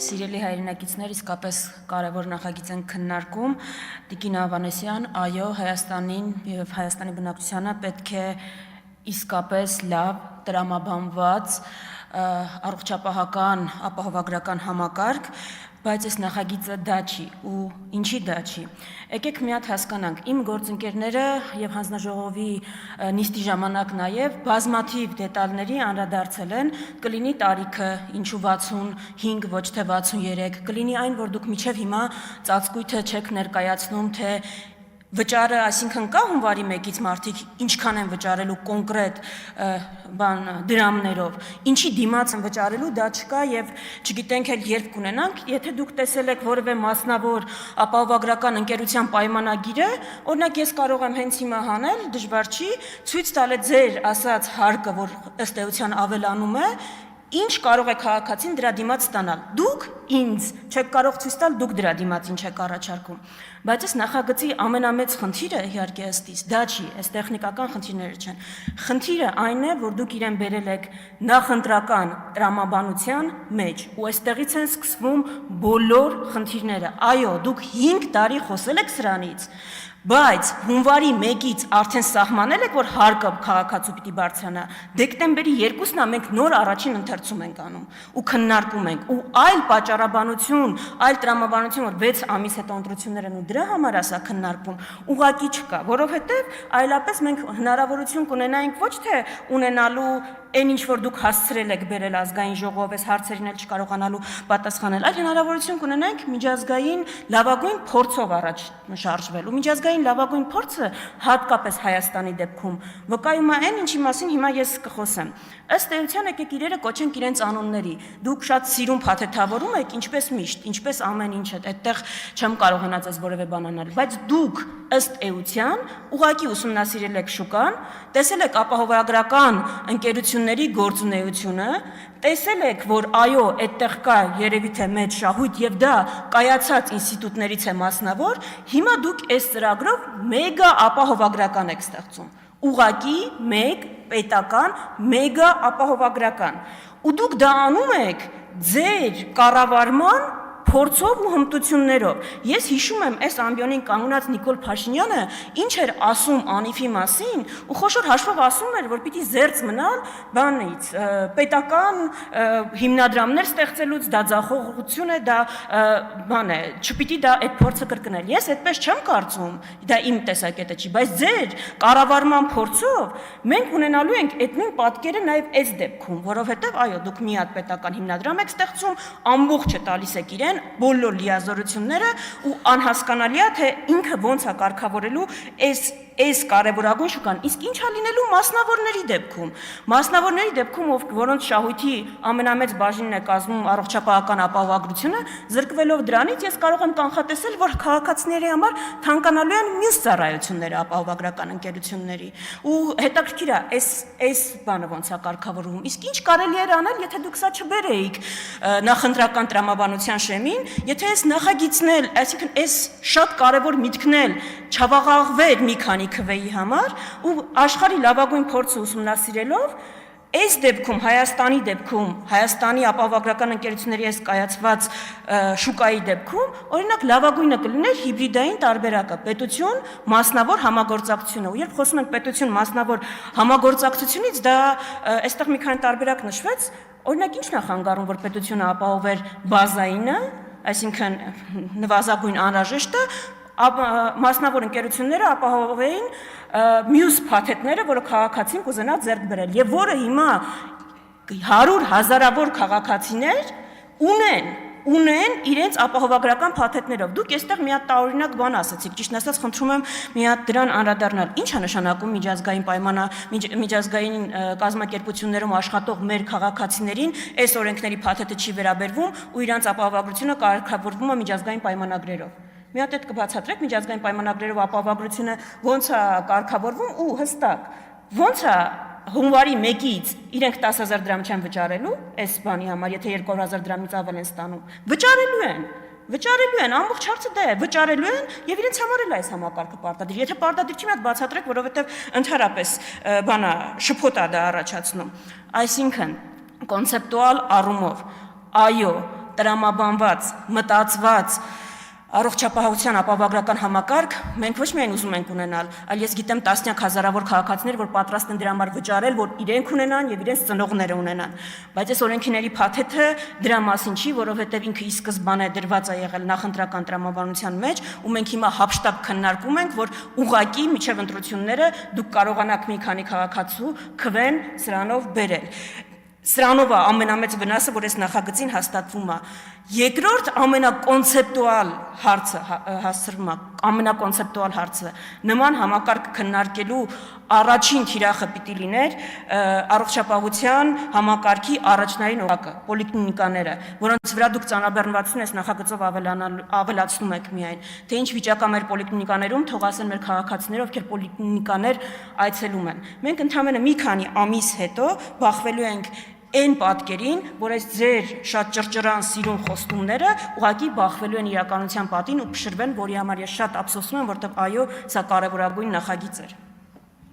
Սիրելի հայրենակիցներ, իսկապես կարևոր նախագիծ են քննարկում Տիկին Ավանեսյան, այո, Հայաստանին եւ Հայաստանի բնակչությանը պետք է իսկապես լավ տրամաբանված առողջապահական ապահովագրական համակարգ, բայց այս նախագիծը դա չի ու ինչի դա չի։ Եկեք մի հատ հասկանանք, իմ գործընկերները եւ հանձնաժողովի նիստի ժամանակ նաեւ բազմաթիվ դետալների անդրադարձել են, կլինի տարիքը ինչու 65, ոչ թե 63, կլինի այն, որ դուք միջև հիմա ծածկույթը չեք ներկայացնում, թե վճարը, այսինքն կա հունվարի 1-ից մարդիկ ինչքան են վճարելու կոնկրետ դրամներով, ինչի դիմաց են վճարելու, դա չկա եւ չգիտենք էլ երբ կունենանք, եթե դուք տեսել եք որևէ մասնավոր ապահովագրական ընկերության պայմանագիրը, օրինակ ես կարող եմ հենց հիմա հանել, դժվար չի, ցույց տալ է ձեր ասած հարկը, որ ըստ էության ավելանում է, ինչ կարող է քաղաքացին դրա դիմաց ստանալ։ Դուք ինձ չեք կարող ցույց տալ, դուք դրա դիմաց ինչ եք առաջարկում։ Բայց այս նախագծի ամենամեծ խնդիրը իհարկե ըստիս դա չի, այս տեխնիկական խնդիրները չեն։ Խնդիրը այն է, որ դուք իրեն բերել եք նախընտրական տրամաբանության մեջ ու այստեղից են սկսվում բոլոր խնդիրները։ Այո, դուք 5 տարի խոսել եք սրանից, բայց հունվարի 1-ից արդեն սահմանել եք, որ հարկը քաղաքացու պիտի բարձրանա, դեկտեմբերի 2-ն մենք նոր առաջին ընթերցում ենք անում ու քննարկում ենք ու այլ պատճառաբանություն, այլ տրամաբանություն, որ 6 ամիս հետո ընտրություններ են ու դրա համար ասա քննարկում, ուղղակի չկա, որովհետև այլապես մենք հնարավորություն կունենայինք ոչ թե ունենալու այն ինչ որ դուք հասցրել եք բերել ազգային ժողով, այս հարցերին էլ չկարողանալու պատասխանել, այլ հնարավորություն կունենանք միջազգային լավագույն փորձով առաջ շարժվելու։ Միջազգային լավագույն փորձը հատկապես Հայաստանի դեպքում վկայում է այն, ինչի մասին հիմա ես կխոսեմ։ Ըստ էության եկեք իրերը կոչենք իրենց անունների։ Դուք շատ սիրուն փաթեթավորում եք, ինչպես միշտ, ինչպես ամեն ինչը, այդտեղ չեմ կարողանած այս որևէ բան անել, բայց դուք ըստ էության ուղղակի ուսումնասիրել եք շուկան, տեսել եք ապահովագրական ընկերությունների գործունեությունը, տեսել եք, որ այո, այդտեղ կա երևի թե մեծ շահույթ եւ դա կայացած ինստիտուտներից է մասնավոր, հիմա դուք այս ծրագրով մեգա ապահովագրական եք ստեղծում։ Ուղղակի մեկ պետական, մեգա ապահովագրական։ Ու դուք դա անում եք ձեր կառավարման փորձով ու հմտություններով։ Ես հիշում եմ այս ամբիոնին կանգնած Նիկոլ Փաշինյանը ինչ էր ասում Անիֆի մասին ու խոշոր հաշվով ասում էր, որ պիտի զերծ մնալ բանից, պետական հիմնադրամներ ստեղծելուց, դա ձախողություն է, դա բան է, չպիտի դա այդ փորձը կրկնել։ Ես այդպես չեմ կարծում, դա իմ տեսակետը չի, բայց ձեր կառավարման փորձով մենք ունենալու ենք այդ նույն պատկերը նաև այս դեպքում, որովհետև այո, դուք մի հատ պետական հիմնադրամ եք ստեղծում, ամբողջը տալիս եք իրեն բոլոր լիազորությունները ու անհասկանալի է, թե ինքը ոնց է կարգավորելու այս կարևորագույն շուկան, իսկ ինչ է լինելու մասնավորների դեպքում։ Մասնավորների դեպքում, որոնց շահույթի ամենամեծ բաժինն է կազմում առողջապահական ապահովագրությունը, զրկվելով դրանից ես կարող եմ կանխատեսել, որ քաղաքացիների համար թանկանալու են մյուս ծառայությունները ապահովագրական ընկերությունների։ Ու հետաքրքիր է, այս բանը ոնց է կարգավորվում։ Իսկ ինչ կարելի էր անել, եթե դուք սա չբերեիք նախընտրական տրամաբանության շեմին, եթե այս նախագիծն էլ, այսինքն այս շատ կարևոր միտքն էլ չավաղաղվեր մի քանի քվեի համար ու աշխարհի լավագույն փորձը ուսումնասիրելով այս դեպքում, Հայաստանի դեպքում, Հայաստանի ապահովագրական ընկերությունների այս կայացված շուկայի դեպքում, օրինակ լավագույնը կլիներ հիբրիդային տարբերակը, պետություն, մասնավոր համագործակցությունը։ Ու երբ խոսում ենք պետություն, մասնավոր համագործակցությունից, դա այստեղ մի քանի տարբերակ նշվեց, օրինակ ի՞նչն է խանգարում, որ պետությունը ապահովեր բազայինը, այսինքն նվազագույն անհրաժեշտը, մասնավոր ընկերությունները ապահովեին մյուս փաթեթները, որը քաղաքացին կուզենա ձեռք բերել եւ որը հիմա 100 հազարավոր քաղաքացիներ ունեն իրենց ապահովագրական փաթեթներով։ Դուք այստեղ մի հատ տարօրինակ բան ասացիք, ճիշտ ասած խնդրում եմ մի հատ դրան անդրադառնալ։ Ինչ է նշանակում միջազգային կազմակերպություններում աշխատող մեր քաղաքացիներին այս օրենքների փաթեթը չի վերաբերվում ու իրանց ապահովագրությունը կարգավորվում է միջազգային պայմանագրերով։ Մի հատ այդ կբացատրեք միջազգային պայմանագրերով ապահովագրությունը ոնց է կարգավորվում ու հստակ ոնց է հունվարի 1-ից իրենք 10,000 դրամ չեն վճարելու այս բանի համար, եթե 200,000 դրամից ավել են ստանում, վճարելու են, ամբողջ հարցը դա է, վճարելու են եւ իրենց համար էլ է այս համակարգը պարտադիր։ Եթե պարտադիր չի, մի հատ բացատրեք, որովհետեւ ընդհանրապես բանա շփոթ է դա առաջացնում։ Այսինքն կոնցեպտուալ առումով, այո, տրամաբանված, մտածված առողջապահության ապահովագրական համակարգ մենք ոչ միայն ուզում ենք ունենալ, այլ ես գիտեմ տասնյակ հազարավոր քաղաքացիներ, որ պատրաստ են դրա համար վճարել, որ իրենք ունենան եւ իրենց ծնողները ունենան։ Բայց այս օրենքների փաթեթը դրա մասին չի, որովհետեւ ինքը ի սկզբանե դրված է եղել նախընտրական տրամաբանության մեջ, ու մենք հիմա հապշտապ քննարկում ենք, որ ուղղակի միջև ընտրությունները դուք կարողանաք մի քանի քաղաքացու քվեն սրանով բերել։ Սրանով է ամենամեծ վնասը, որ այս նախագծին հաստատվում է։ Երկրորդ ամենակոնցեպտուալ հարցը հասցրվում է, ամենակոնցեպտուալ հարցը նման համակարգ քննարկելու առաջին թիրախը պիտի լիներ առողջապահության համակարգի առաջնային օղակը, պոլիկլինիկաները, որոնց վրա դուք ծանրաբեռնվածություն այս նախագծով ավելացնում եք միայն, թե ինչ վիճակա մեր պոլիկլինիկաներում, թող ասեն մեր քաղաքացիները, ովքեր պոլիկլինիկաներ այցելում են։ Մենք ընդհանրապես մի քանի ամիս հետո բախվելու ենք այն պատկերին, որ այս ձեր շատ ճռճռան սիրուն խոստումները ուղղակի բախվելու են իրականության պատին ու փշրվեն, որի համար ես շատ ափսոսում եմ, որտեղ այո, սա կարևորագույն նախագիծ էր։